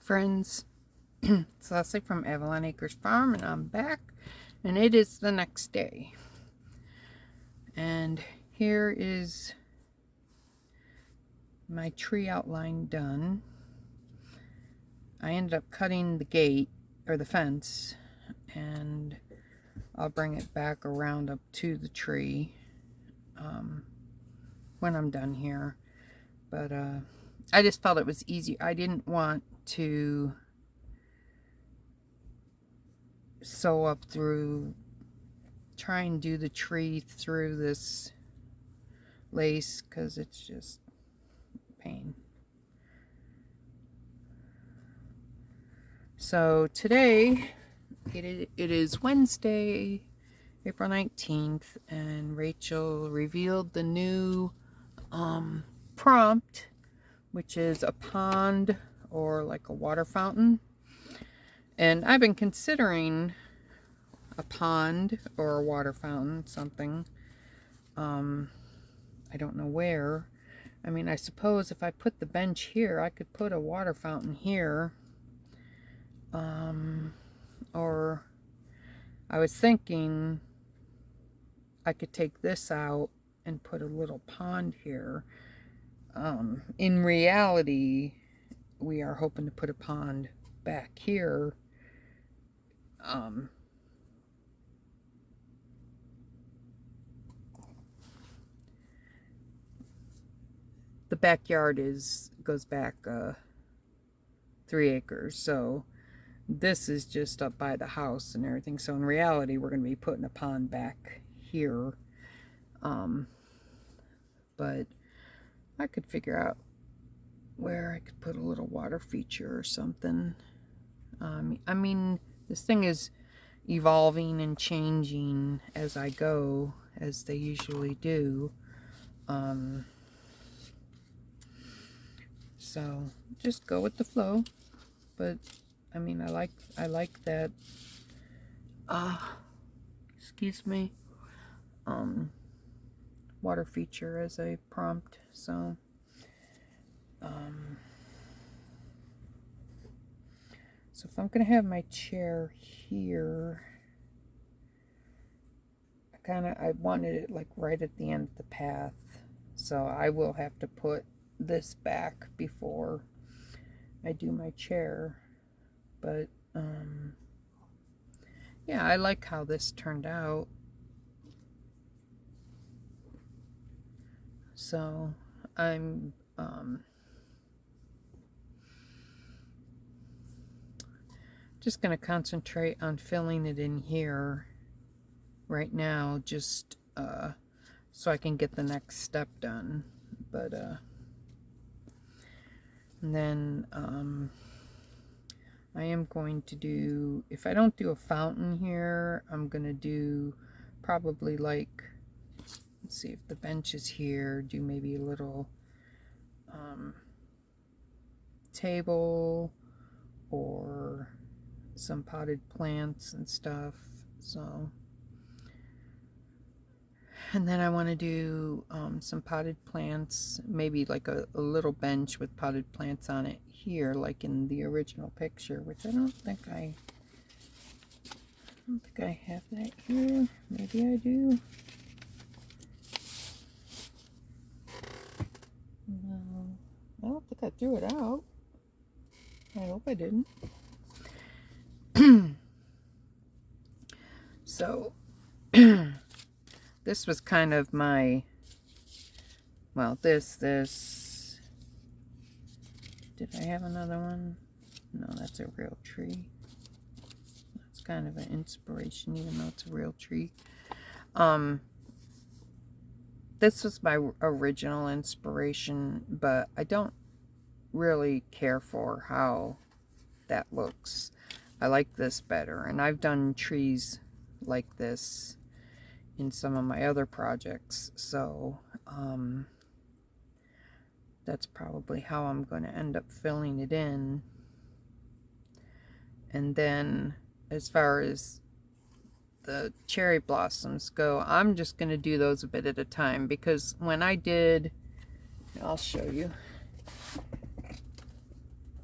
friends. It's Leslie from Avalon Acres Farm, and I'm back, and it is the next day. And here is my tree outline done. I ended up cutting the gate, or the fence, and I'll bring it back around up to the tree when I'm done here. But I just felt it was easier. I didn't want to sew up through, try and do the tree through this lace, because it's just pain. So today it is Wednesday, April 19th, and Rachel revealed the new prompt, which is a pond or like a water fountain. And I've been considering a pond or a water fountain, something. I don't know where. I mean, I suppose if I put the bench here, I could put a water fountain here. Or I was thinking I could take this out and put a little pond here. In reality, we are hoping to put a pond back here. The backyard goes back 3 acres, so this is just up by the house and everything. So in reality, we're going to be putting a pond back here. But I could figure out where I could put a little water feature or something. I mean, this thing is evolving and changing as I go, as they usually do. So just go with the flow. But I mean, I like that. Excuse me. Water feature as a prompt. So so if I'm gonna have my chair here, I wanted it like right at the end of the path. So I will have to put this back before I do my chair. But yeah, I like how this turned out. So I'm just going to concentrate on filling it in here right now, just so I can get the next step done. But and then I am going to do, if I don't do a fountain here, I'm going to do probably like, let's see if the bench is here, do maybe a little table or some potted plants and stuff. So, and then I want to do some potted plants, maybe like a little bench with potted plants on it here, like in the original picture, which I don't think I have that here. Maybe I do. No, I don't think I threw it out. I hope I didn't. So this was kind of my, well, this, did I have another one? No, that's a real tree. That's kind of an inspiration, even though it's a real tree. This was my original inspiration, but I don't really care for how that looks. I like this better, and I've done trees like this in some of my other projects, so that's probably how I'm going to end up filling it in. And then as far as the cherry blossoms go, I'm just going to do those a bit at a time, because when I did, I'll show you.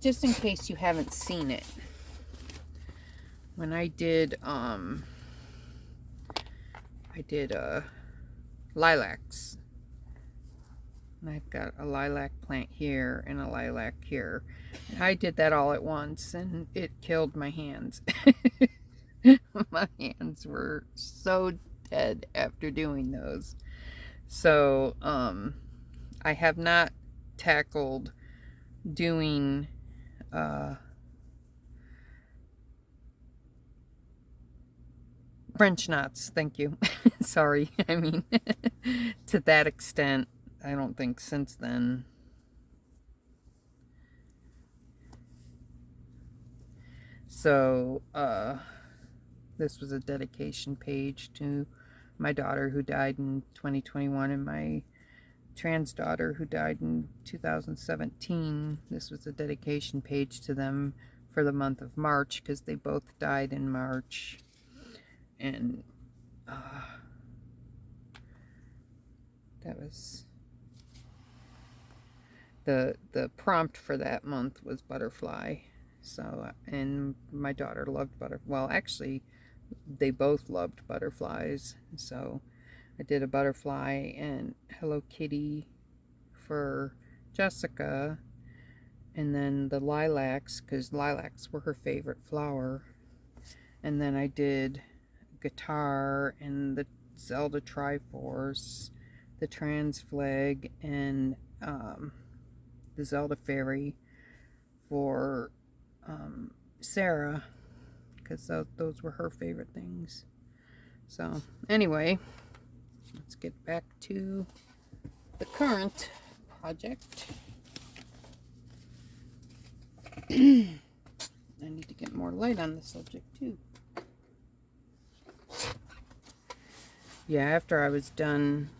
just in case you haven't seen it, when I did lilacs. And I've got a lilac plant here and a lilac here. And I did that all at once and it killed my hands. My hands were so dead after doing those. So I have not tackled doing French knots. Thank you. Sorry. I mean, to that extent, I don't think since then. So this was a dedication page to my daughter who died in 2021 and my trans daughter who died in 2017. This was a dedication page to them for the month of March because they both died in March. And that was the prompt for that month was butterfly. So, and my daughter loved butterfly. Well, actually, they both loved butterflies. So I did a butterfly and Hello Kitty for Jessica, and then the lilacs, because lilacs were her favorite flower. And then I did guitar and the Zelda Triforce, the trans flag, and the Zelda fairy for Sarah, because those were her favorite things. So anyway, let's get back to the current project. I need to get more light on the subject too. Yeah, after I was done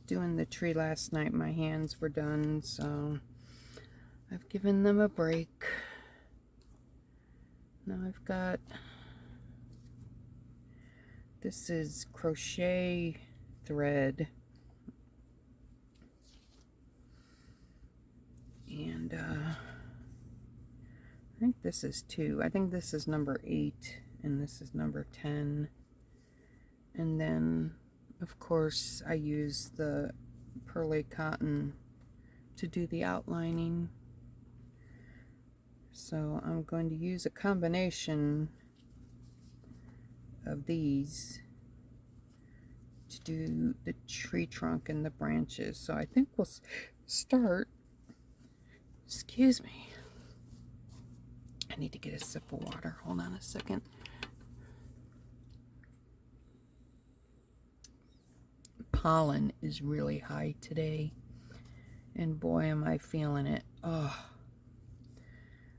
doing the tree last night, my hands were done, so I've given them a break. Now I've got, this is crochet thread, and I think this is 2. I think this is number 8 and this is number 10. And then of course I use the perlé cotton to do the outlining. So I'm going to use a combination of these to do the tree trunk and the branches. So I think we'll start, excuse me, I need to get a sip of water. Hold on a second. Pollen is really high today, and boy am I feeling it. Oh,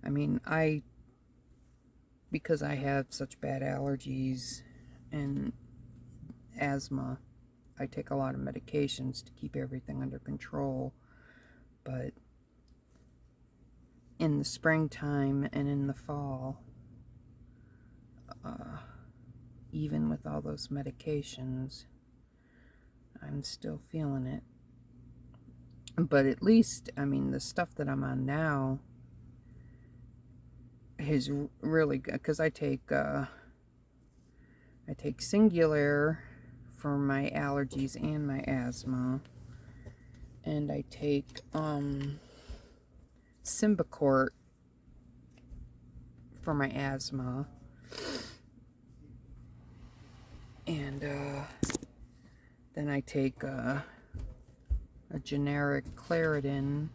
I mean, because I have such bad allergies and asthma, I take a lot of medications to keep everything under control. But in the springtime and in the fall, even with all those medications, I'm still feeling it. But at least, I mean, the stuff that I'm on now is really good, because I take Singular for my allergies and my asthma, and I take Symbicort for my asthma, and then I take a generic Claritin,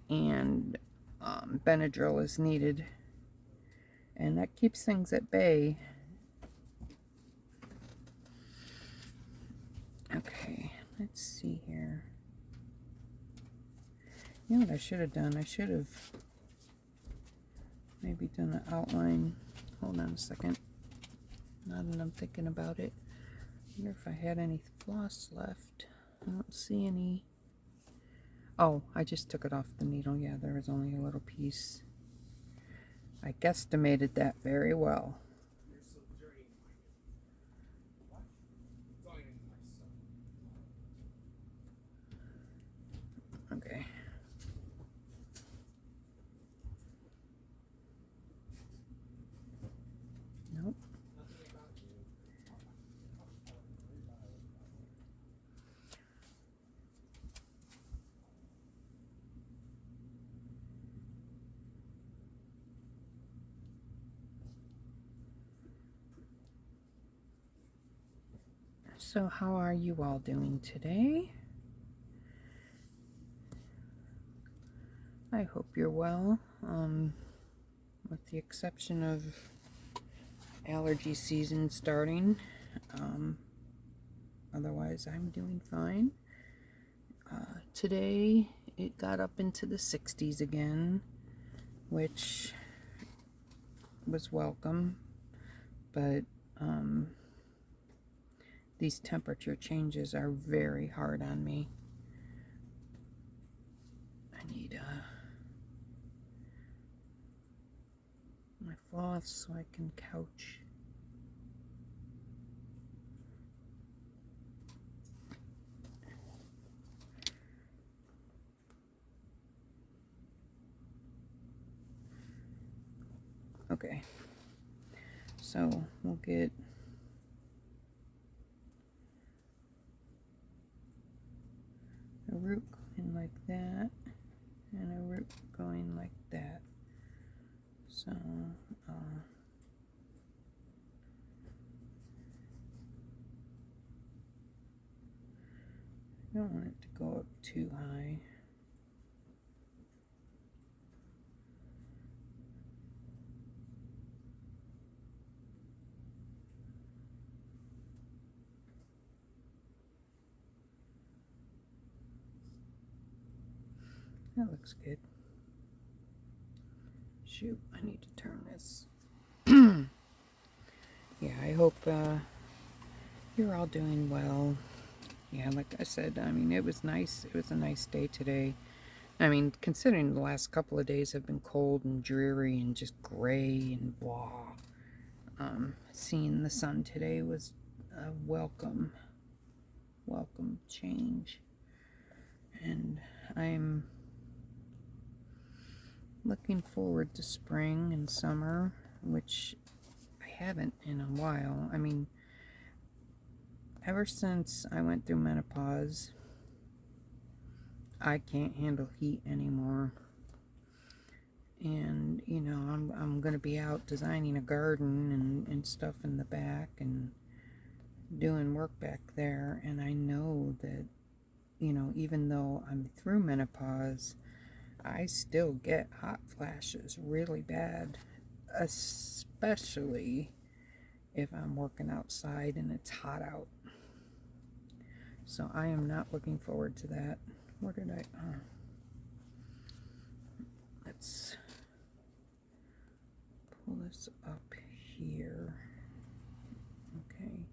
and Benadryl is needed, and that keeps things at bay. Okay, let's see here. You know what I should have done? I should have maybe done an outline. Hold on a second. Now that I'm thinking about it, I wonder if I had any floss left. I don't see any. Oh, I just took it off the needle. Yeah, there was only a little piece. I guesstimated that very well. Okay. So how are you all doing today? I hope you're well, with the exception of allergy season starting. Otherwise, I'm doing fine. Today, it got up into the 60s again, which was welcome, but these temperature changes are very hard on me. I need my floss so I can couch. Okay, so we'll get a root going like that and a root going like that. So I don't want it to go up too high. That looks good. Shoot, I need to turn this. Yeah, I hope you're all doing well. Yeah, like I said, I mean, it was nice. It was a nice day today. I mean, considering the last couple of days have been cold and dreary and just gray and blah. Seeing the sun today was a welcome change. And I'm looking forward to spring and summer, which I haven't in a while. I mean, ever since I went through menopause, I can't handle heat anymore. And, you know, I'm going to be out designing a garden and stuff in the back and doing work back there. And I know that, you know, even though I'm through menopause, I still get hot flashes really bad, especially if I'm working outside and it's hot out. So I am not looking forward to that. Where did I... let's pull this up here. Okay.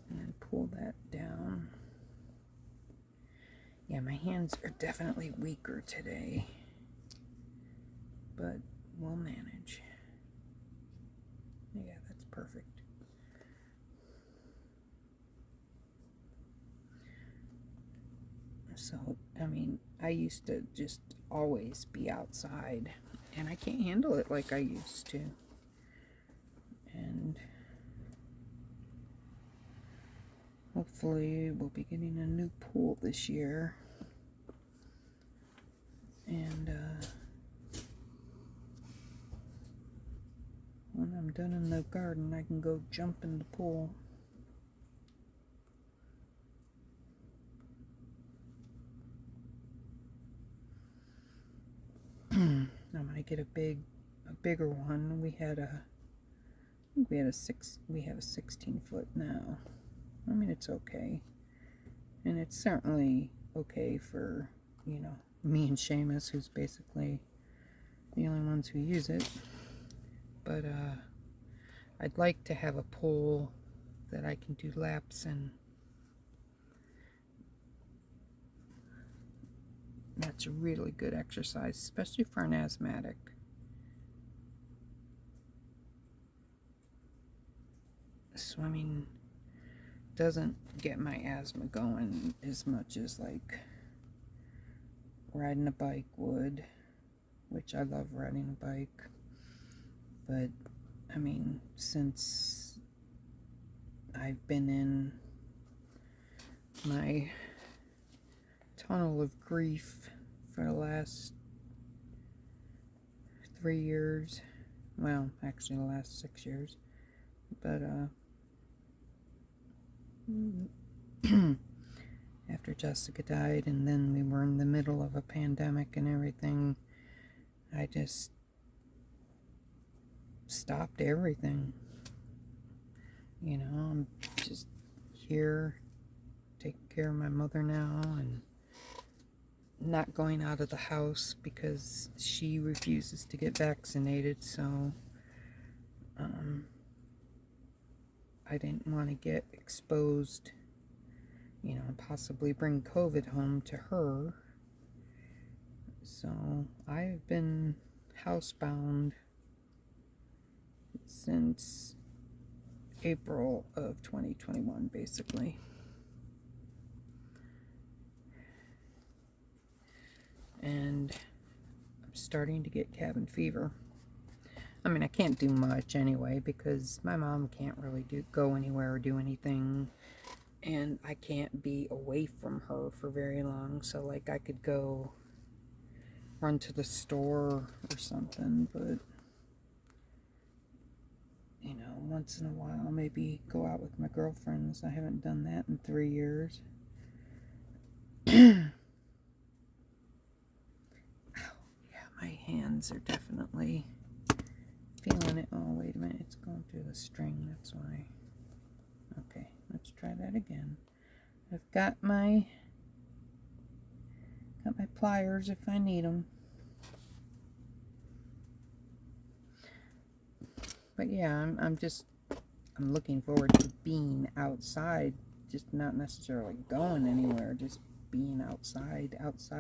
And then pull that down. Yeah, my hands are definitely weaker today, but we'll manage. Yeah, that's perfect. So, I mean, I used to just always be outside, and I can't handle it like I used to. And hopefully we'll be getting a new pool this year. And when I'm done in the garden, I can go jump in the pool. I'm gonna get a bigger one. We have a 16-foot now. I mean, it's okay, and it's certainly okay for, you know, me and Seamus, who's basically the only ones who use it. But I'd like to have a pool that I can do laps in. That's a really good exercise, especially for an asthmatic. Swimming doesn't get my asthma going as much as like riding a bike would, which I love riding a bike. But I mean, since I've been in my tunnel of grief for the last 3 years, well, actually the last 6 years, but after Jessica died, and then we were in the middle of a pandemic and everything. I just stopped everything. You know, I'm just here taking care of my mother now and not going out of the house because she refuses to get vaccinated, so I didn't want to get exposed, you know, and possibly bring COVID home to her. So I've been housebound since April of 2021, basically. And I'm starting to get cabin fever. I mean, I can't do much anyway because my mom can't really go anywhere or do anything, and I can't be away from her for very long. So, like, I could go run to the store or something, but, you know, once in a while, maybe go out with my girlfriends. I haven't done that in 3 years. Ow, yeah, my hands are definitely feeling it. Oh, wait a minute, it's going through the string, that's why. Okay, let's try that again. I've got my pliers if I need them. But yeah, I'm looking forward to being outside, just not necessarily going anywhere, just being outside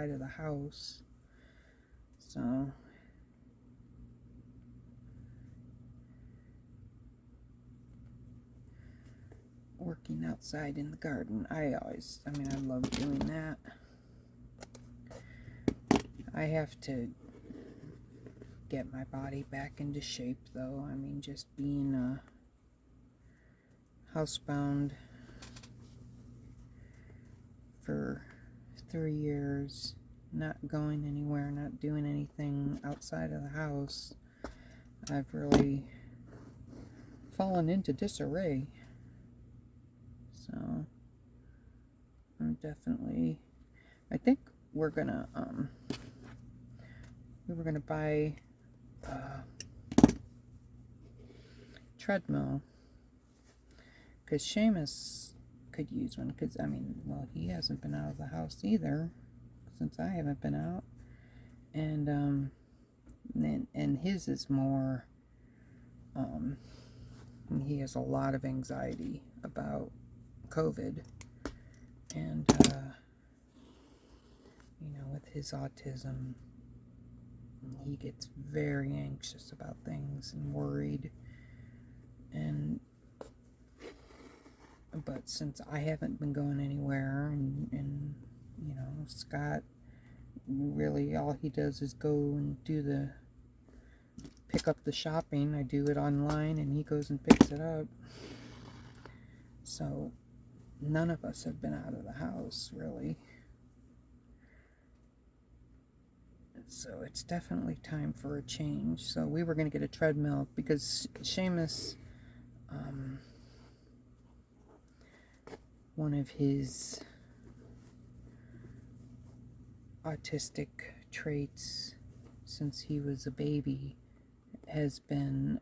of the house. So working outside in the garden, I love doing that. I have to get my body back into shape, though. I mean, just being housebound for 3 years, not going anywhere, not doing anything outside of the house, I've really fallen into disarray. So I'm definitely, I think we were gonna buy a treadmill because Seamus could use one, because, I mean, well, he hasn't been out of the house either since I haven't been out, and his is more, he has a lot of anxiety about COVID, and you know, with his autism, he gets very anxious about things and worried, but since I haven't been going anywhere, and you know, Scott, really all he does is go and pick up the shopping. I do it online and he goes and picks it up. So none of us have been out of the house, really. So it's definitely time for a change. So we were going to get a treadmill because Seamus, one of his autistic traits since he was a baby has been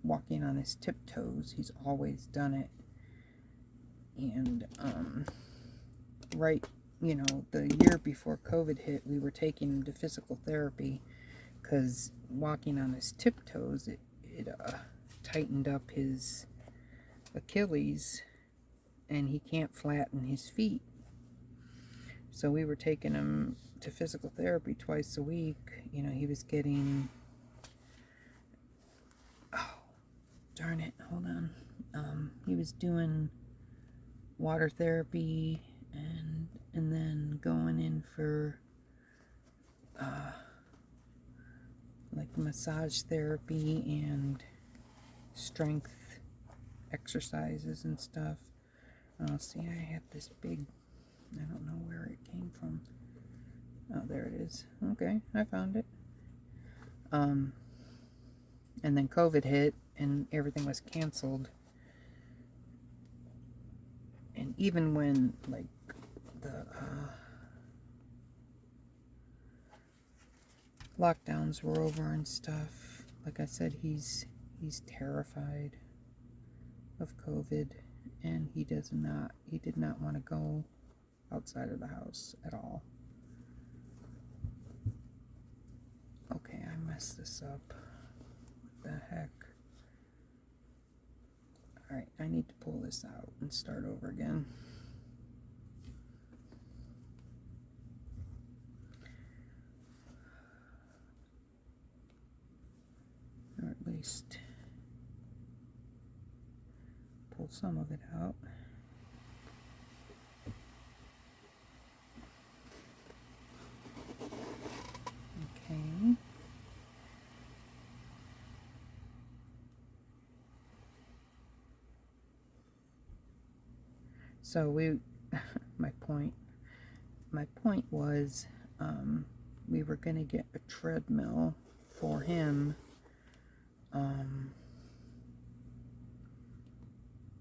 walking on his tiptoes. He's always done it. And right, you know, the year before COVID hit, we were taking him to physical therapy because walking on his tiptoes, it tightened up his Achilles, and he can't flatten his feet. So we were taking him to physical therapy twice a week. You know, he was getting, oh, darn it, hold on. He was doing water therapy and then going in for like massage therapy and strength exercises and stuff. Oh, see, I have this big, I don't know where it came from. Oh, there it is. Okay, I found it. And then COVID hit and everything was canceled. even when, like, the lockdowns were over and stuff, like I said, he's terrified of COVID, and he did not want to go outside of the house at all. Okay, I messed this up. What the heck? Alright, I need to pull this out and start over again. Or at least pull some of it out. Okay. So my point was, we were going to get a treadmill for him.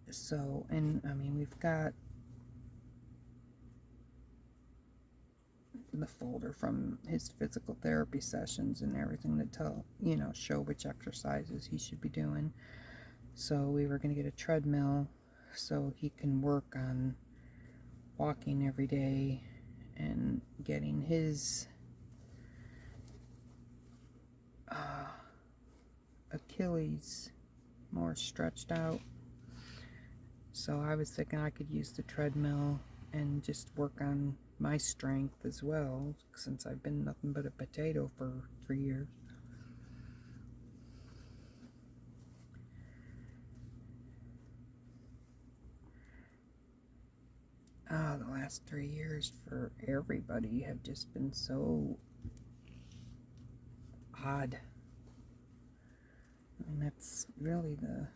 So, and I mean, we've got the folder from his physical therapy sessions and everything to tell, show which exercises he should be doing. So we were going to get a treadmill so he can work on walking every day and getting his Achilles more stretched out. So I was thinking I could use the treadmill and just work on my strength as well, since I've been nothing but a potato for 3 years. The last 3 years for everybody have just been so odd. I mean, that's really the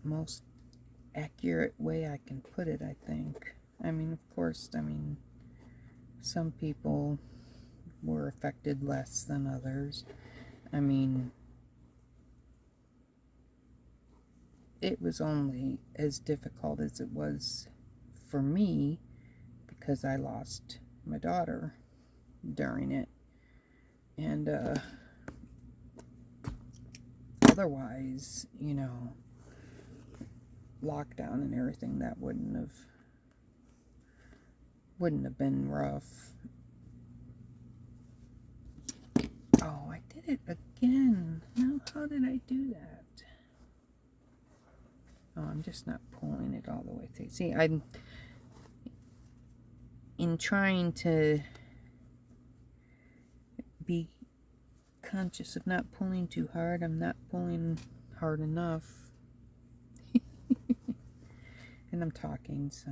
most accurate way I can put it, I think. I mean, of course, some people were affected less than others. I mean, it was only as difficult as it was for me because I lost my daughter during it. And otherwise, lockdown and everything, that wouldn't have been rough. Oh, I did it again. Now, how did I do that? Oh, I'm just not pulling it all the way through. See, I'm in trying to be conscious of not pulling too hard. I'm not pulling hard enough. And I'm talking, so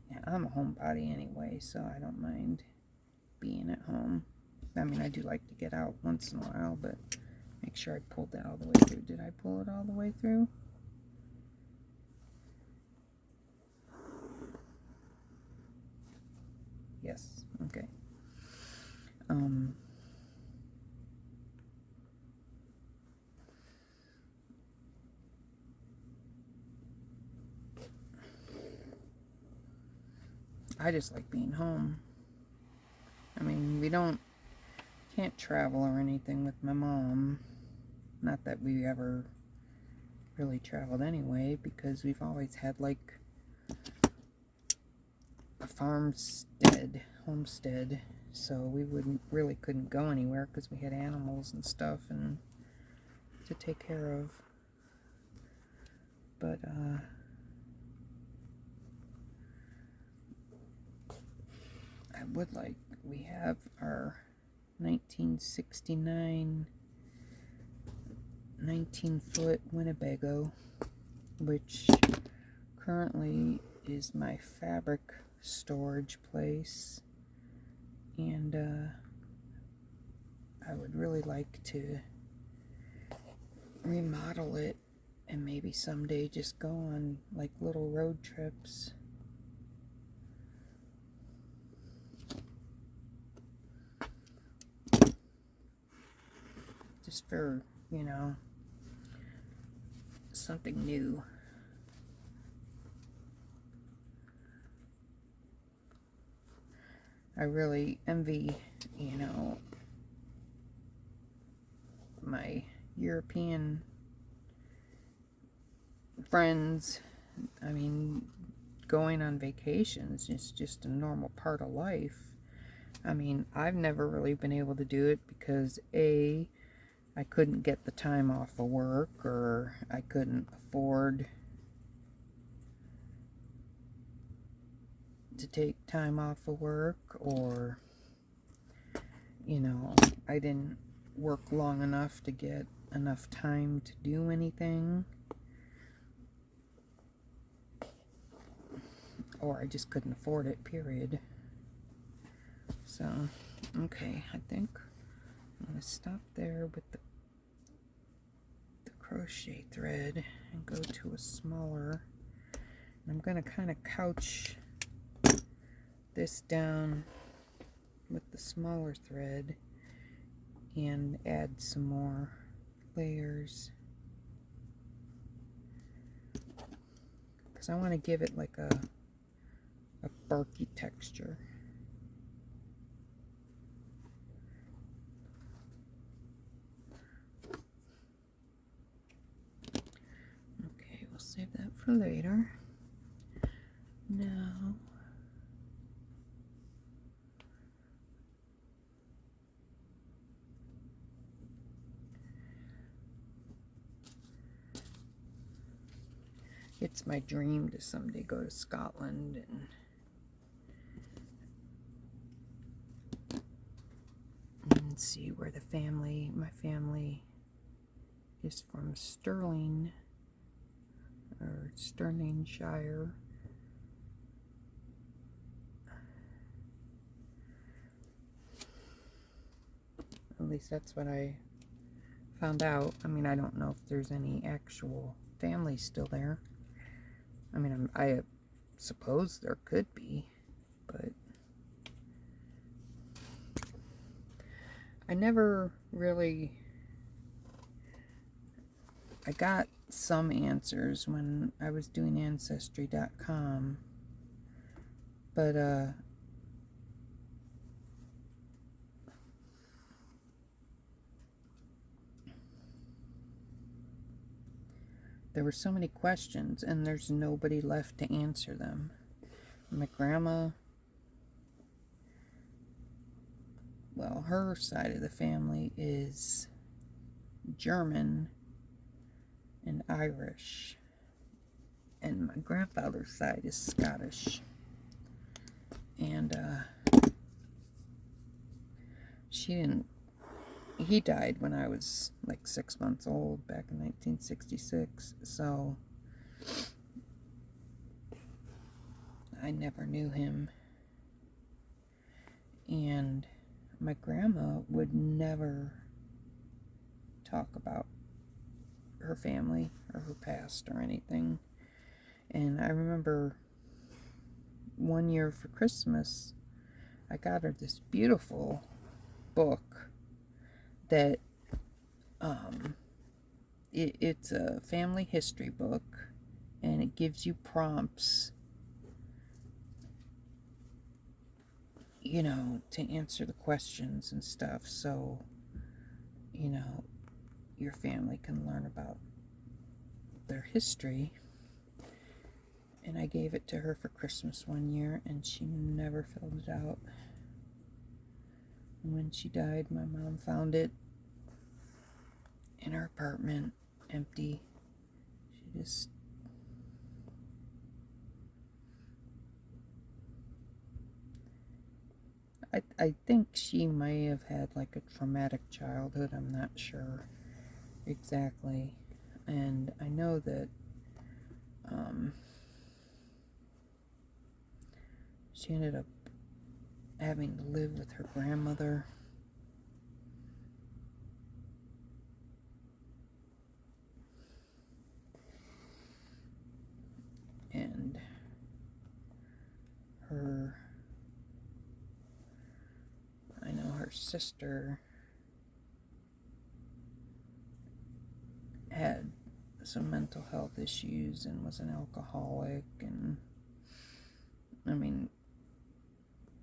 yeah, I'm a homebody anyway, so I don't mind being at home. I mean, I do like to get out once in a while, but make sure I pulled that all the way through. Did I pull it all the way through? Yes. Okay. I just like being home. I mean, can't travel or anything with my mom. Not that we ever really traveled anyway, because we've always had like a homestead, so we couldn't go anywhere because we had animals and stuff and to take care of. But we have our 1969 19-foot Winnebago, which currently is my fabric storage place, and I would really like to remodel it and maybe someday just go on like little road trips. just for, you know, something new. I really envy, you know, my European friends. I mean, going on vacations is just a normal part of life. I mean, I've never really been able to do it because A, I couldn't get the time off of work, or I couldn't afford to take time off of work, or, you know, I didn't work long enough to get enough time to do anything, or I just couldn't afford it, period. So, okay, I think I'm going to stop there with the crochet thread and go to a smaller. And I'm going to kind of couch this down with the smaller thread and add some more layers, because I want to give it like a barky texture. Okay, we'll save that for later. Now, it's my dream to someday go to Scotland and see where my family is from. Stirling, or Stirlingshire. At least that's what I found out. I mean, I don't know if there's any actual family still there. I mean, I suppose there could be, but I never really... I got some answers when I was doing Ancestry.com, but there were so many questions, and there's nobody left to answer them. My grandma, well, her side of the family is German and Irish, and my grandfather's side is Scottish. And he died when I was like 6 months old back in 1966, so I never knew him. And my grandma would never talk about her family or her past or anything. And I remember one year for Christmas, I got her this beautiful book that it's a family history book, and it gives you prompts, you know, to answer the questions and stuff, so, you know, your family can learn about their history. And I gave it to her for Christmas one year, and she never filled it out. And when she died, my mom found it in her apartment, empty. She just... I think she may have had like a traumatic childhood. I'm not sure exactly. And I know that she ended up having to live with her grandmother. And I know her sister some mental health issues and was an alcoholic. And I mean,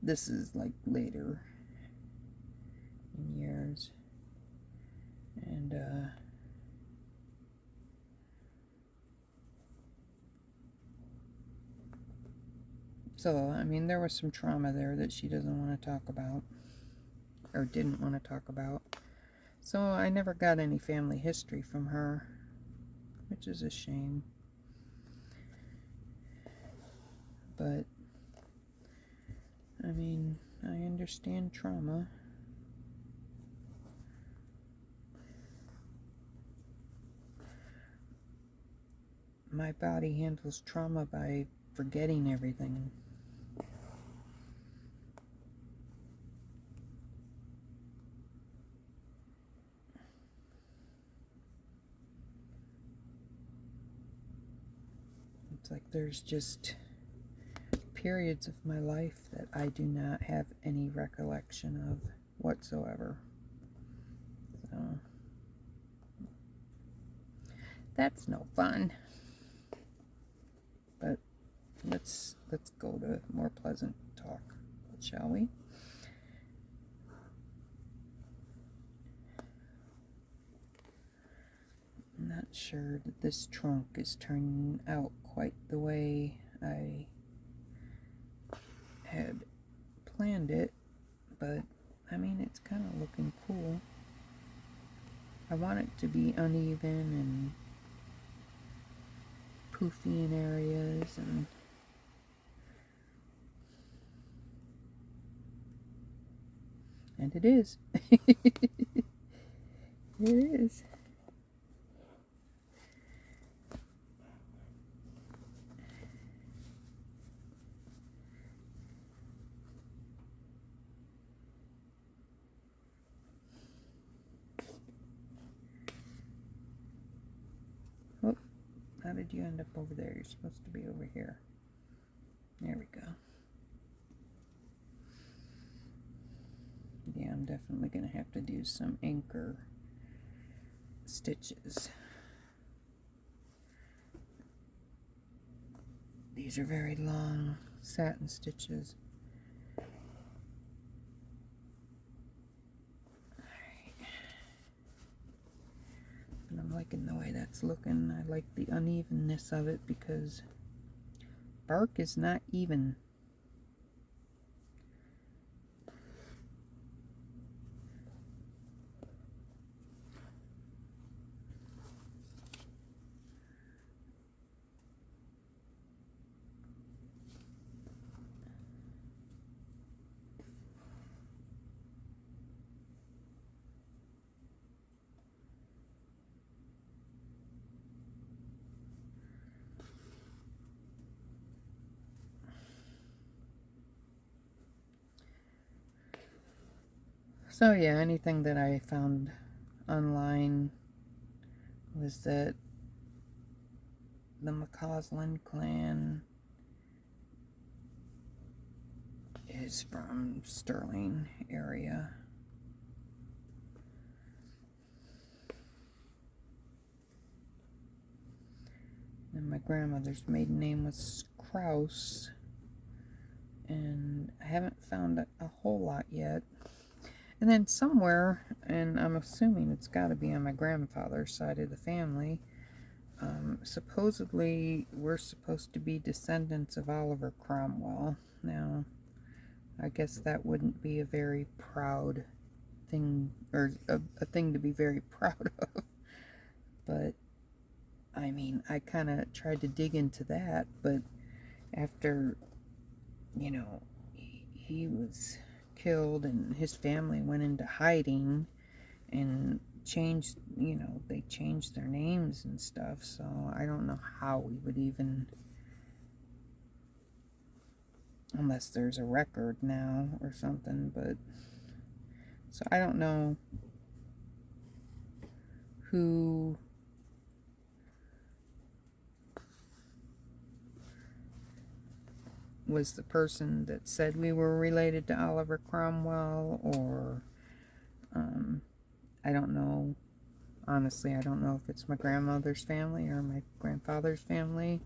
this is like later in years. And so, I mean, there was some trauma there that she doesn't want to talk about, or didn't want to talk about. So I never got any family history from her, which is a shame. But, I mean, I understand trauma. My body handles trauma by forgetting everything. It's like there's just periods of my life that I do not have any recollection of whatsoever. So that's no fun. But let's go to more pleasant talk, shall we? I'm not sure that this trunk is turning out quite the way I had planned it, but I mean, it's kind of looking cool. I want it to be uneven and poofy in areas, and it is. It is. Oh, how did you end up over there? You're supposed to be over here. There we go. Yeah, I'm definitely going to have to do some anchor stitches. These are very long satin stitches. Alright. And I'm liking the way that's looking. I like the unevenness of it because bark is not even. So yeah, anything that I found online was that the McCausland clan is from Sterling area. And my grandmother's maiden name was Kraus. And I haven't found a whole lot yet. And then somewhere, and I'm assuming it's got to be on my grandfather's side of the family, supposedly we're supposed to be descendants of Oliver Cromwell. Now, I guess that wouldn't be a very proud thing, or a thing to be very proud of. But, I mean, I kind of tried to dig into that, but after, you know, he was killed and his family went into hiding and changed, you know, they changed their names and stuff, so I don't know how we would even, unless there's a record now or something, but, so I don't know who was the person that said we were related to Oliver Cromwell, or I don't know Honestly, I don't know if it's my grandmother's family or my grandfather's family.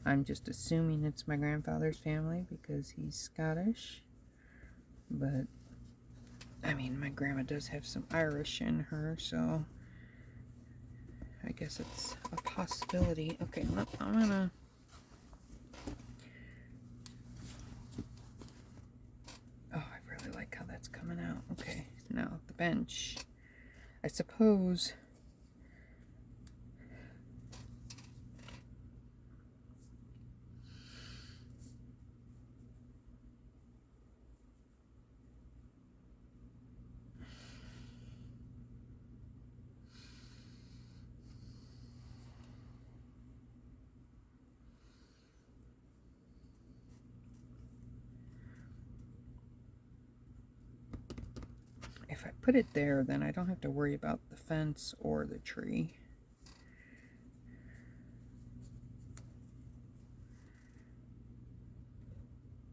I'm just assuming it's my grandfather's family because he's Scottish. But, I mean, my grandma does have some Irish in her, so I guess it's a possibility. Okay, I'm gonna... Oh, I really like how that's coming out. Okay, now the bench. I suppose... if I put it there, then I don't have to worry about the fence or the tree.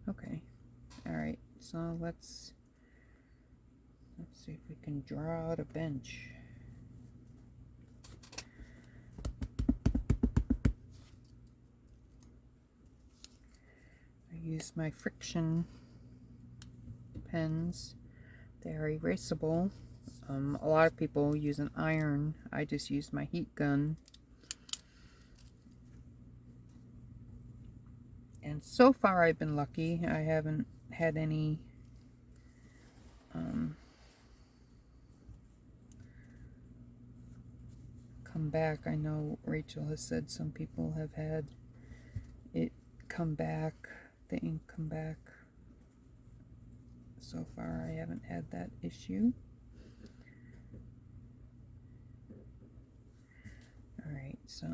Okay, alright, so let's see if we can draw out a bench. I use my friction pens. They are erasable. A lot of people use an iron. I just use my heat gun. And so far I've been lucky. I haven't had any come back. I know Rachel has said some people have had it come back, the ink come back. So far I haven't had that issue. Alright, so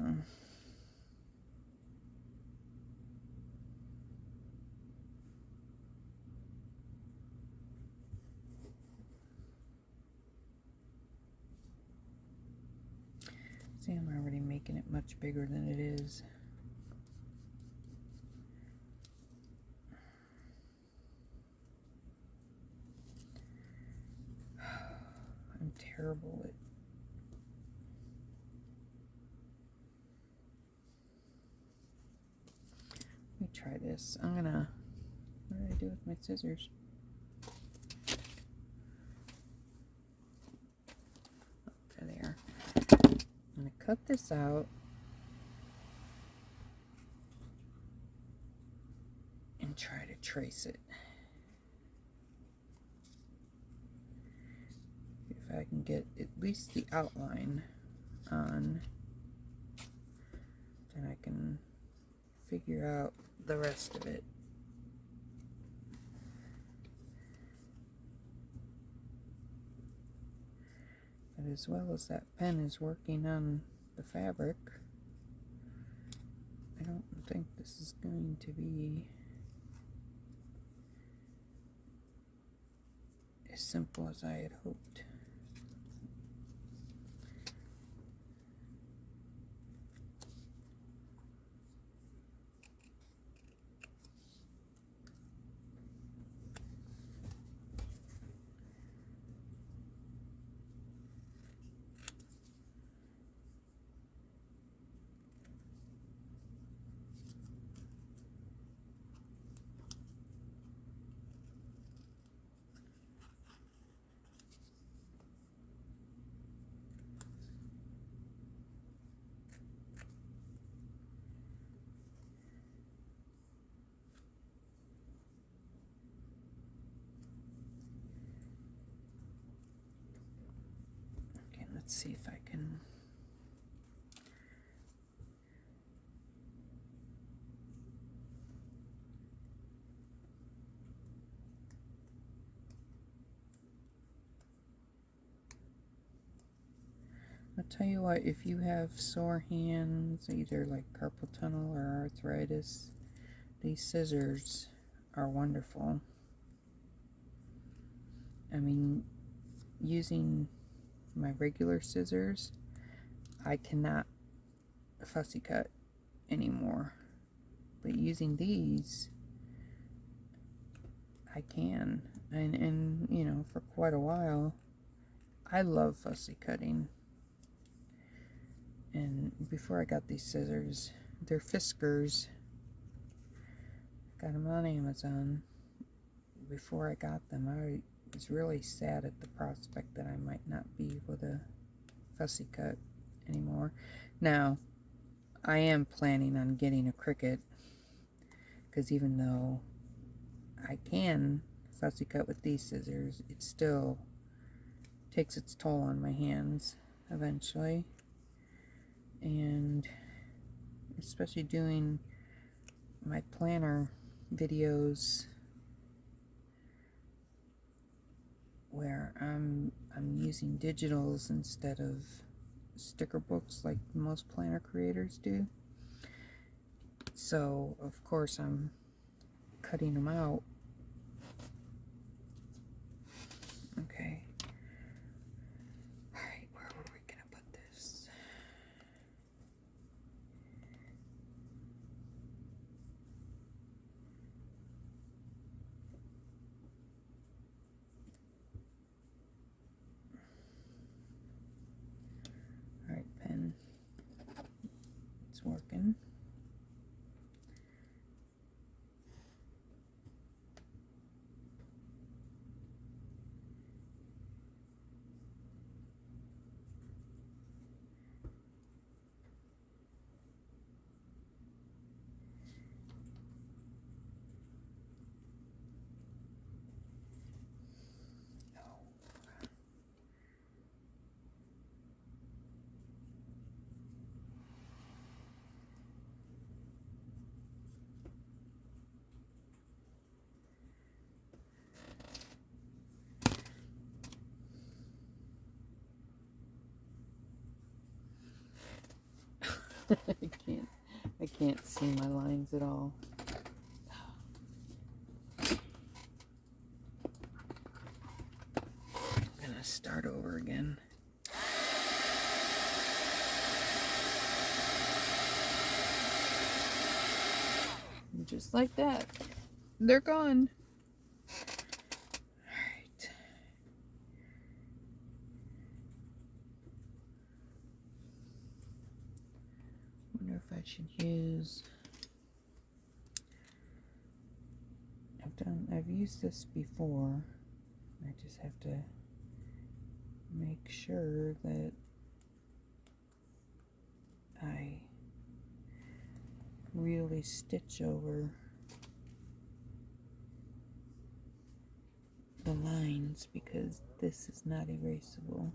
see, I'm already making it much bigger than it is. I'm terrible at... Let me try this. I'm gonna... What did I do with my scissors? Okay, there. I'm gonna cut this out and try to trace it. If I can get at least the outline on, then I can figure out the rest of it. But as well as that pen is working on the fabric, I don't think this is going to be as simple as I had hoped. Okay, let's see if I can... I'll tell you what, if you have sore hands, either like carpal tunnel or arthritis, these scissors are wonderful. I mean, using my regular scissors, I cannot fussy cut anymore. But using these, I can. And you know, for quite a while, I love fussy cutting. And before I got these scissors, they're Fiskars. Got them on Amazon. Before I got them, I was really sad at the prospect that I might not be able to fussy cut anymore. Now, I am planning on getting a Cricut, because even though I can fussy cut with these scissors, it still takes its toll on my hands eventually. And especially doing my planner videos where I'm using digitals instead of sticker books like most planner creators do. So of course I'm cutting them out. Okay. Alright, where were we gonna put this? Alright, pen. It's working. I can't see my lines at all. I'm gonna start over again. And just like that, they're gone. Alright. Wonder if I should use... I've used this before. I just have to make sure that I really stitch over the lines, because this is not erasable.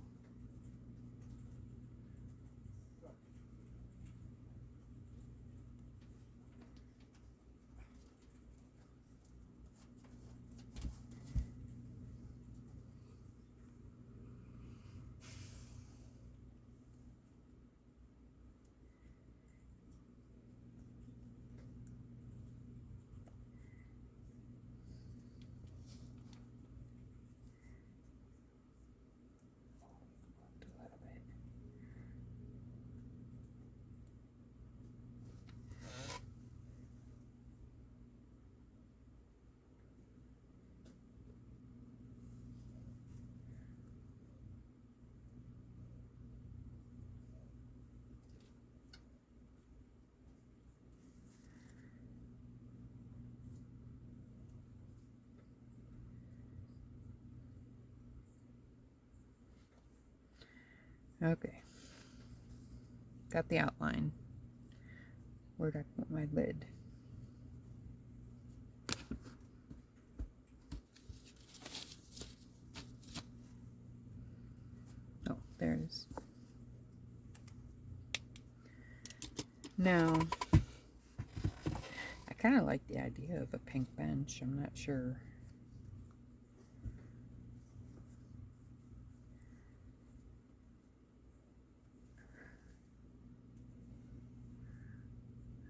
Okay, got the outline. Where'd I put my lid? Oh, there it is. Now, I kind of like the idea of a pink bench. I'm not sure.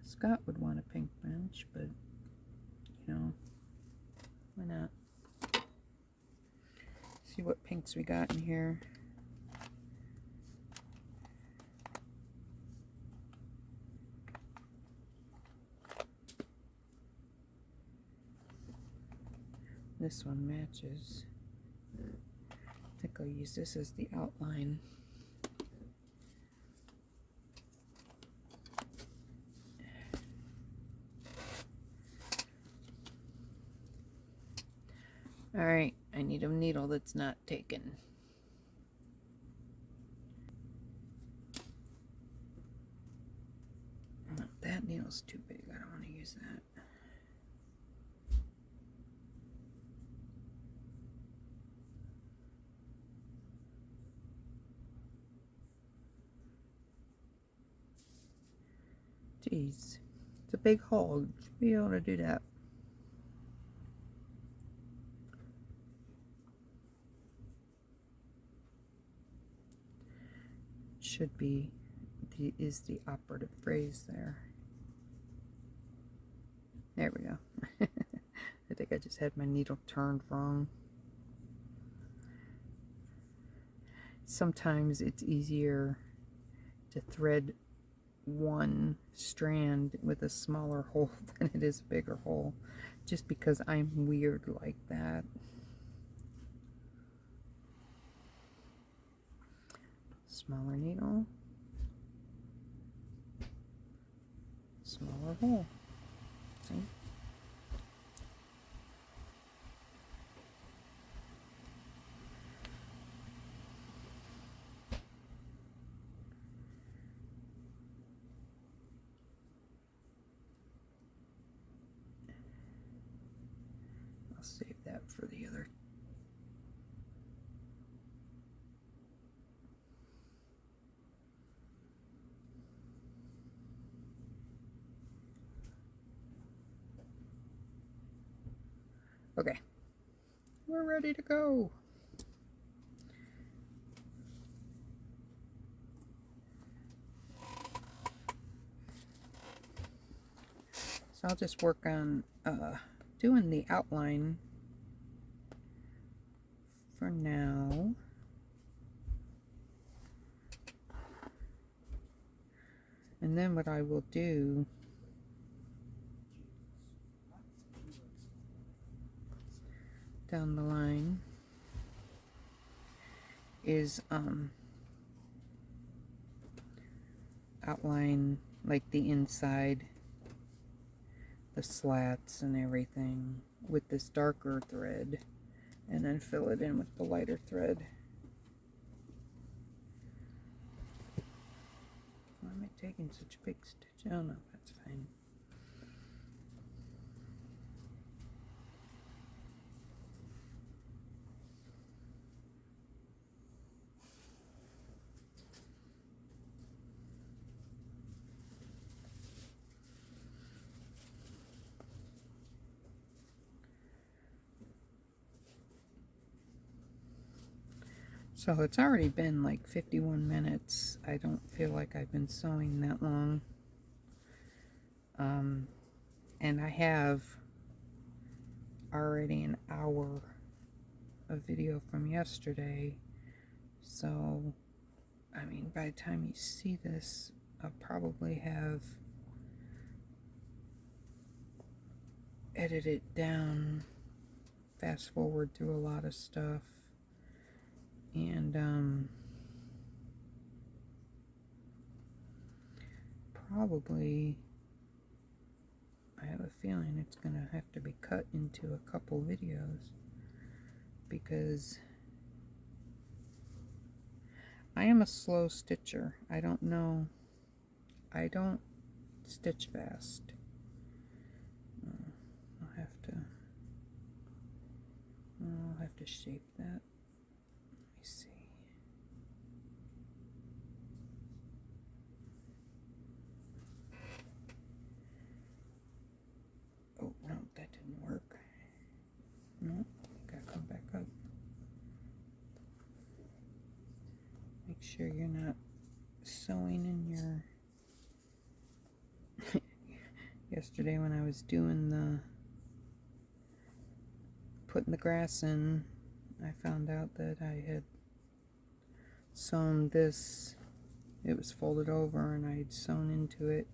Scott would want a pink bench, but, you know, why not? See what pinks we got in here. This one matches. I think I'll use this as the outline. Alright, I need a needle that's not taken. Oh, that needle's too big. I don't want to use that. Jeez, it's a big hole. You should be able to do that. Should be is the operative phrase there. There we go. I think I just had my needle turned wrong. Sometimes it's easier to thread one strand with a smaller hole than it is a bigger hole, just because I'm weird like that. Smaller needle, smaller hole. See? I'll save that for the other. Okay, we're ready to go. So I'll just work on doing the outline for now. And then what I will do down the line is outline like the inside, the slats and everything with this darker thread, and then fill it in with the lighter thread. Why am I taking such a big stitch? Oh no, that's fine. So it's already been like 51 minutes. I don't feel like I've been sewing that long. And I have already an hour of video from yesterday. So, I mean, by the time you see this, I'll probably have edited down, fast forward through a lot of stuff. And probably, I have a feeling it's gonna have to be cut into a couple videos, because I am a slow stitcher. I don't know, I don't stitch fast. I'll have to shape that. Let me see. Oh, no, that didn't work. No, gotta come back up. Make sure you're not sewing in your... Yesterday when I was doing putting the grass in, I found out that I had sewn this. It was folded over and I had sewn into it.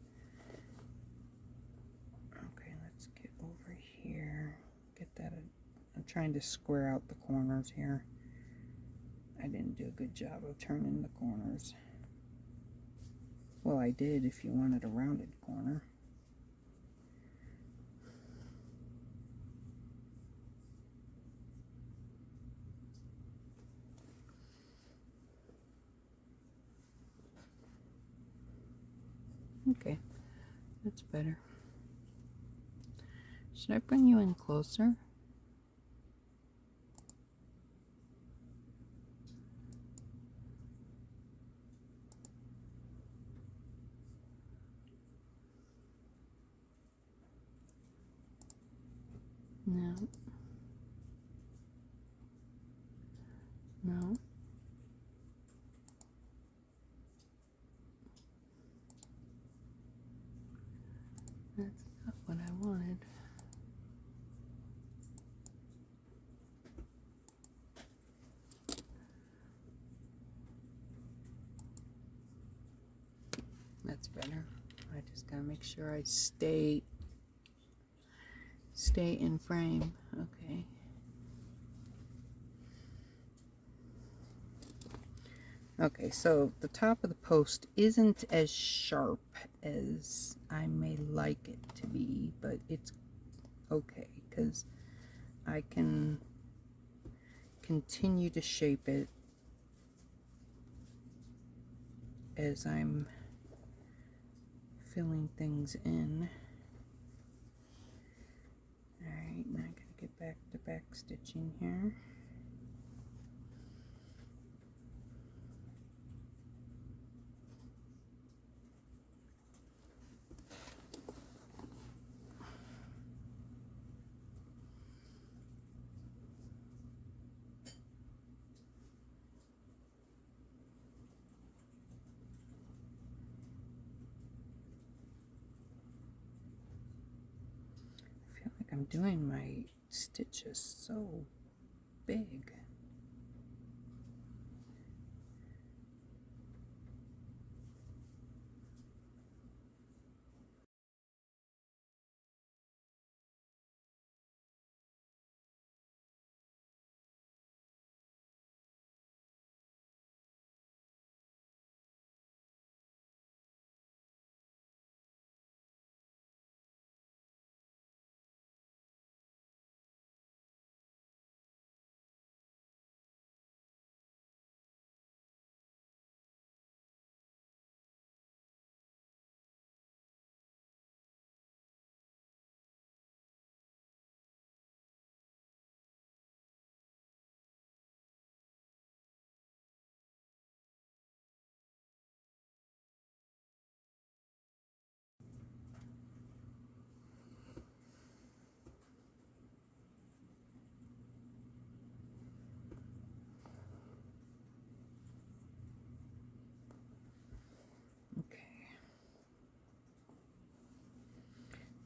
Okay, let's get over here. Get that. I'm trying to square out the corners here. I didn't do a good job of turning the corners. Well, I did if you wanted a rounded corner. Okay, that's better. Should I bring you in closer? No. No. That's not what I wanted. That's better. I just gotta make sure I stay in frame. Okay. Okay, so the top of the post isn't as sharp as I may like it to be, but it's okay because I can continue to shape it as I'm filling things in. Alright, now I gotta get back to back stitching here. I feel like I'm doing my stitches so big.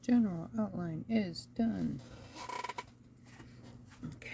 General outline is done. Okay.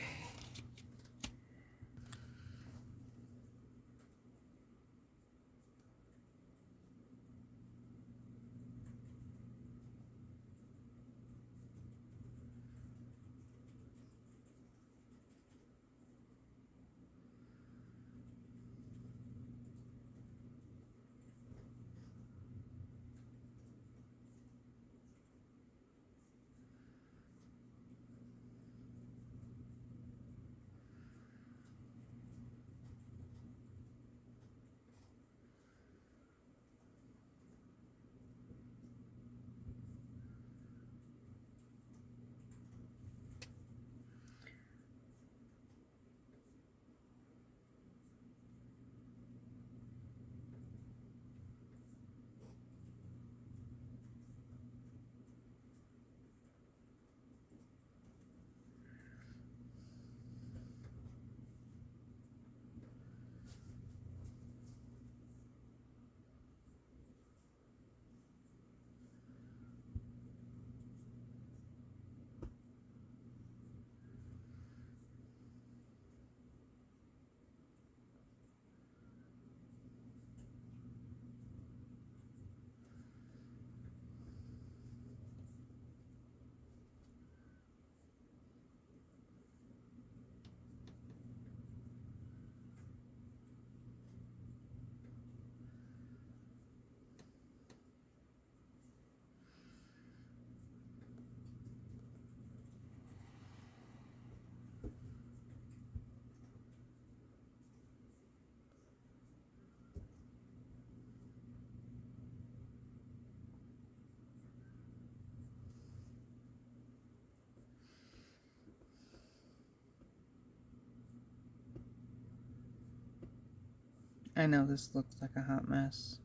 I know this looks like a hot mess,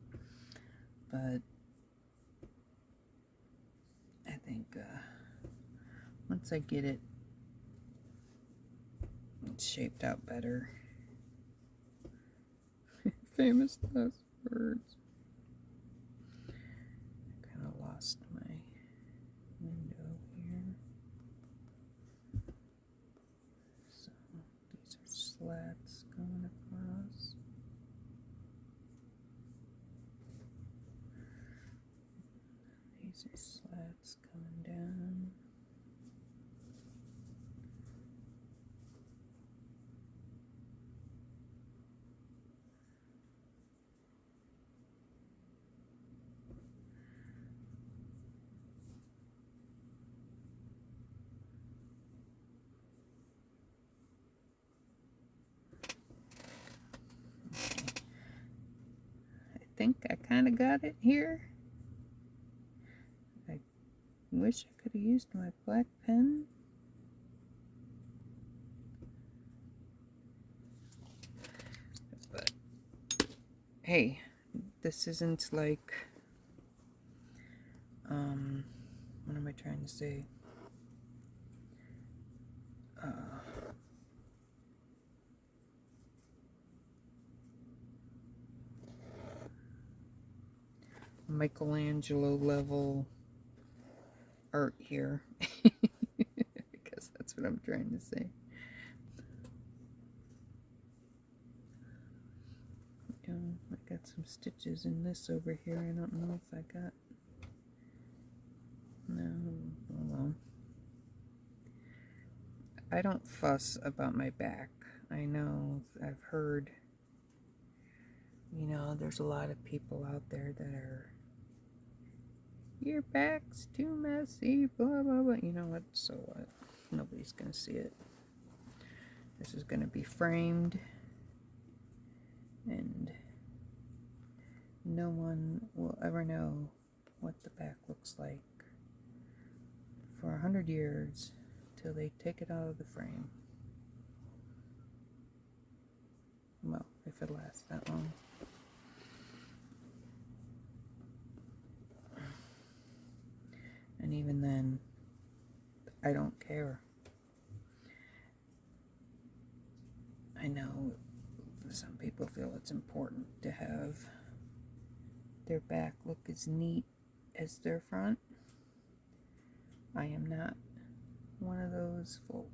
but I think once I get it shaped out better. Famous last words. I kind of lost my window here. So these are slats going across. These are slats coming down. I think I kind of got it here. I wish I could have used my black pen. But hey, this isn't like, what am I trying to say? Michelangelo level art here. I guess that's what I'm trying to say. I got some stitches in this over here. I don't know if I got... No, oh well. I don't fuss about my back. I know, I've heard, you know, there's a lot of people out there that are, your back's too messy, blah, blah, blah. You know what? So what? Nobody's going to see it. This is going to be framed, and no one will ever know what the back looks like for 100 years till they take it out of the frame. Well, if it lasts that long. And even then, I don't care. I know some people feel it's important to have their back look as neat as their front. I am not one of those folk.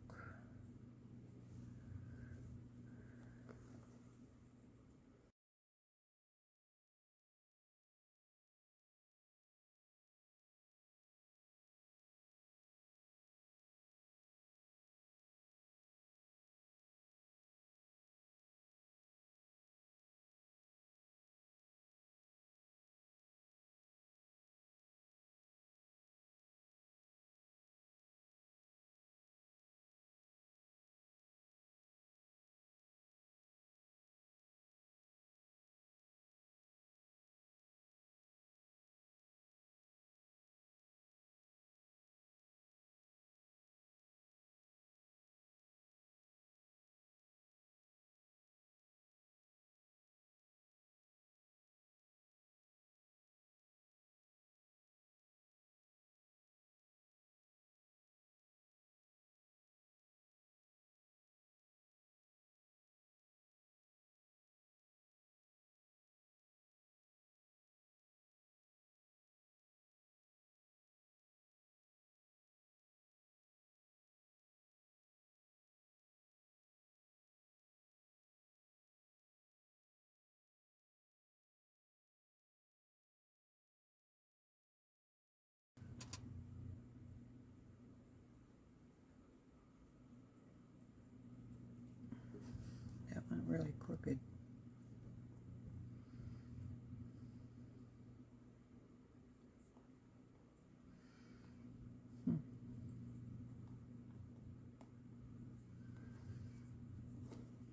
That went really crooked.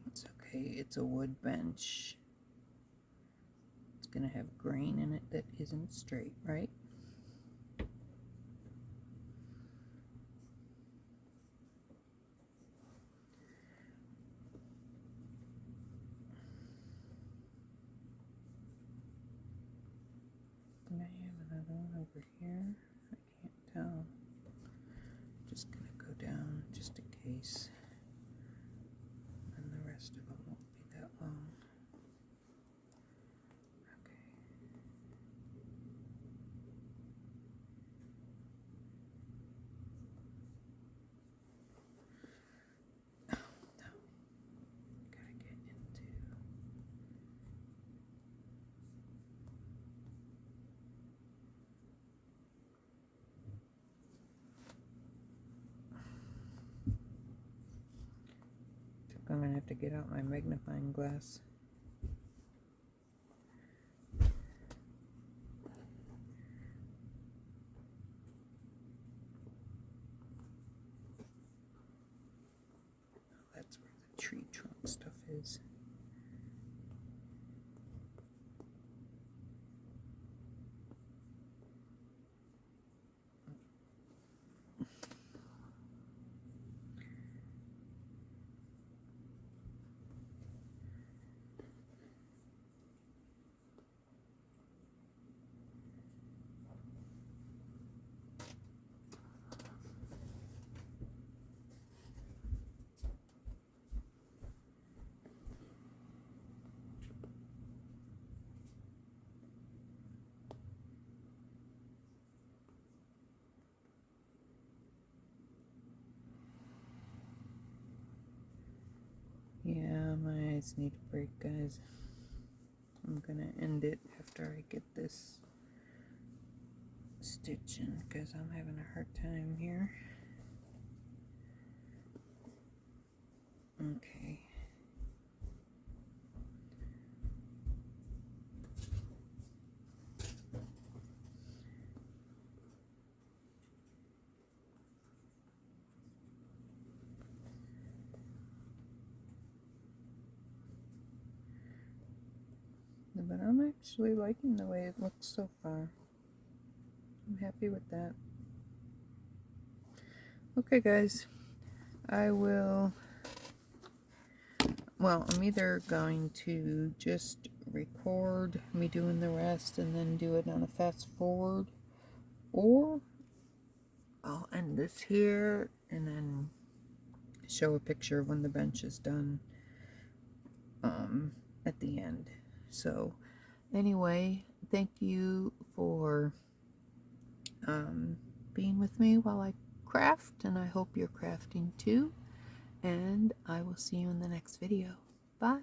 It's okay, it's a wood bench. It's gonna have grain in it that isn't straight, right? another one over here? I can't tell. Just gonna go down just in case. And the rest of them won't be that long. Okay. Oh no. Gotta get into. I'm gonna have to get out my magnifying glass. Oh, that's where the tree trunk stuff is. Yeah, my eyes need a break, guys. I'm gonna end it after I get this stitching because I'm having a hard time here. Okay. But I'm actually liking the way it looks so far. I'm happy with that. Okay, guys. I'm either going to just record me doing the rest and then do it on a fast forward, or I'll end this here and then show a picture when the bench is done at the end. So anyway, thank you for being with me while I craft, and I hope you're crafting too, and I will see you in the next video. Bye.